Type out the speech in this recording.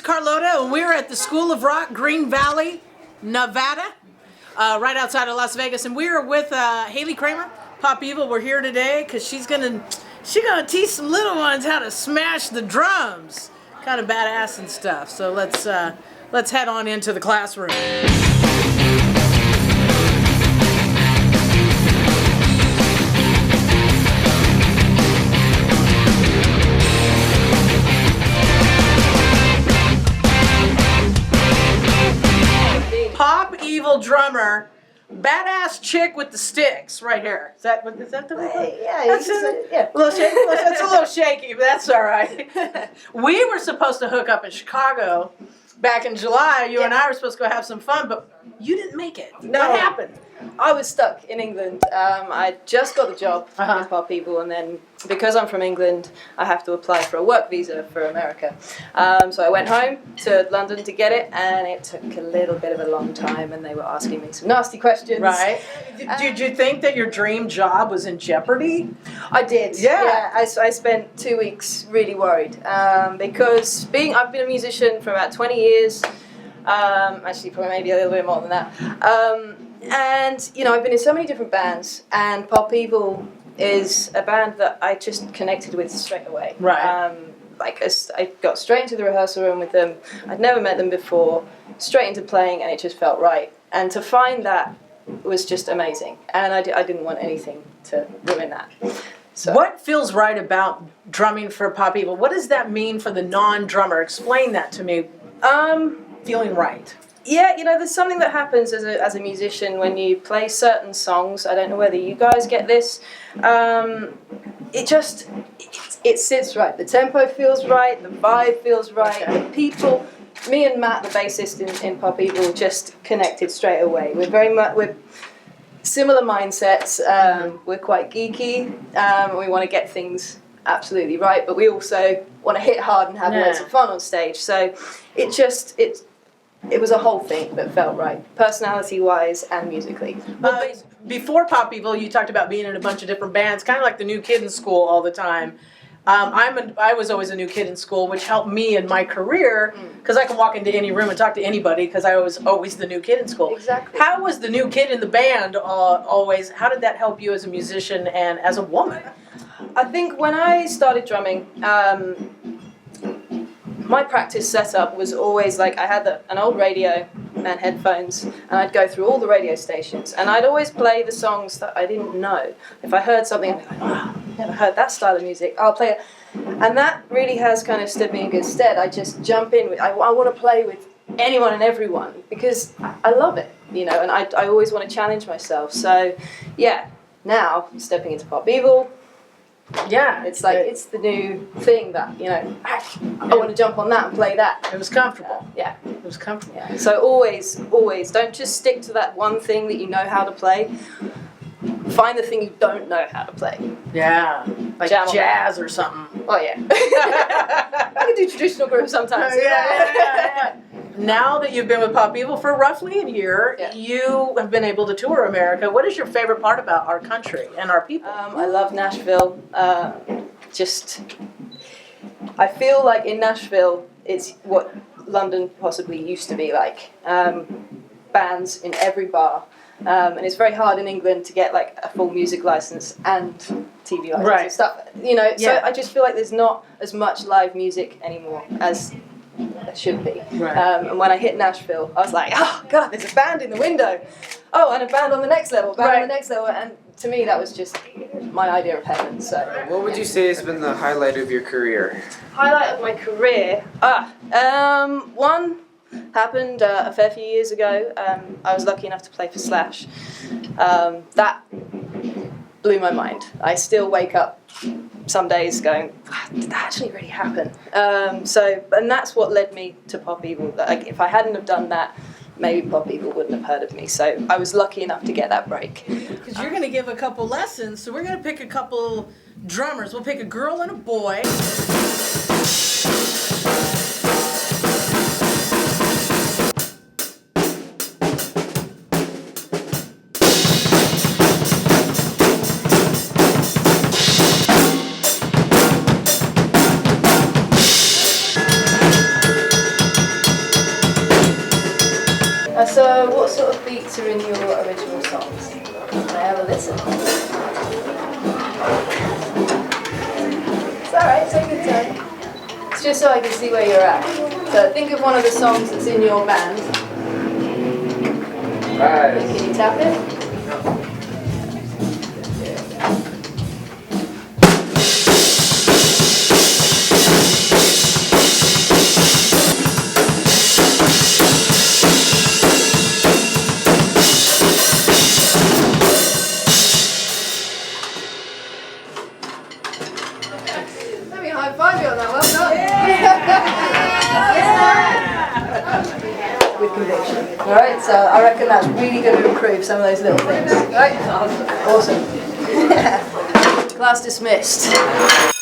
Carlota, and we're at the School of Rock, Green Valley, Nevada, right outside of Las Vegas. And we are with Hayley Cramer, Pop Evil. We're here today because she's gonna teach some little ones how to smash the drums, kind of badass and stuff. So let's head on into the classroom. Evil drummer, badass chick with the sticks right here. Is that the way? Yeah, that's it. Yeah. A little shaky. It's a little shaky, but that's all right. We were supposed to hook up in Chicago back in July. You and I were supposed to go have some fun, but you didn't make it. No. What happened? I was stuck in England. I just got the job with Pop Evil, and then because I'm from England, I have to apply for a work visa for America. So I went home to London to get it, and it took a little bit of a long time, and they were asking me some nasty questions. Right. Did you think that your dream job was in jeopardy? I did. Yeah. I spent 2 weeks really worried because I've been a musician for about 20 years. Actually, probably maybe a little bit more than that. And, you know, I've been in so many different bands, and Pop Evil is a band that I just connected with straight away. Right. I got straight into the rehearsal room with them. I'd never met them before, straight into playing, and it just felt right. And to find that was just amazing. And I didn't want anything to ruin that. So. What feels right about drumming for Pop Evil? What does that mean for the non-drummer? Explain that to me. Feeling right. Yeah, you know, there's something that happens as a musician when you play certain songs. I don't know whether you guys get this. It sits right. The tempo feels right. The vibe feels right. Okay. The people, me and Matt, the bassist in Pop Evil, just connected straight away. We're similar mindsets. We're quite geeky. We want to get things absolutely right, but we also want to hit hard and have loads of fun on stage. So it was a whole thing that felt right, personality-wise and musically. Before Pop Evil, you talked about being in a bunch of different bands, kind of like the new kid in school all the time. I was always a new kid in school, which helped me in my career because I can walk into any room and talk to anybody because I was always the new kid in school. Exactly. How was the new kid in the band always? How did that help you as a musician and as a woman? I think when I started drumming, my practice setup was always like I had an old radio and headphones, and I'd go through all the radio stations, and I'd always play the songs that I didn't know. If I heard something, I'd be like, wow, never heard that style of music, I'll play it. And that really has kind of stood me in good stead. I just jump in, I want to play with anyone and everyone because I love it, you know, and I always want to challenge myself. So, yeah, now stepping into Pop Evil, yeah, it's like it's the new thing that, you know, I want to jump on that and play that. It was comfortable. Yeah, it was comfortable. Yeah. So always don't just stick to that one thing that you know how to play. Find the thing you don't know how to play. Yeah, like jazz or something. Oh yeah, I can do traditional groups sometimes. Yeah. Now that you've been with Pop Evil for roughly a year, you have been able to tour America. What is your favorite part about our country and our people? I love Nashville. I feel like in Nashville, it's what London possibly used to be like. Bands in every bar. And it's very hard in England to get like a full music license and TV license and stuff. You know, so I just feel like there's not as much live music anymore as there should be. Right. And when I hit Nashville, I was like, oh God, there's a band in the window. Oh, and a band on the next level, on the next level. And to me, that was just my idea of heaven. So. What would you say has been the highlight of your career? Highlight of my career? One happened a fair few years ago. I was lucky enough to play for Slash. That blew my mind. I still wake up some days going, wow, did that actually really happen? And that's what led me to Pop Evil. Like, if I hadn't have done that, maybe Pop Evil wouldn't have heard of me. So I was lucky enough to get that break. Because you're going to give a couple lessons, so we're going to pick a couple drummers. We'll pick a girl and a boy. So what sort of beats are in your original songs? Can I have a listen? It's alright, take your time. It's just so I can see where you're at. So think of one of the songs that's in your band. Can you tap it? Let me high five you on that, well done. With conviction. Alright, so I reckon that's really going to improve some of those little things. Right? Awesome. Class dismissed.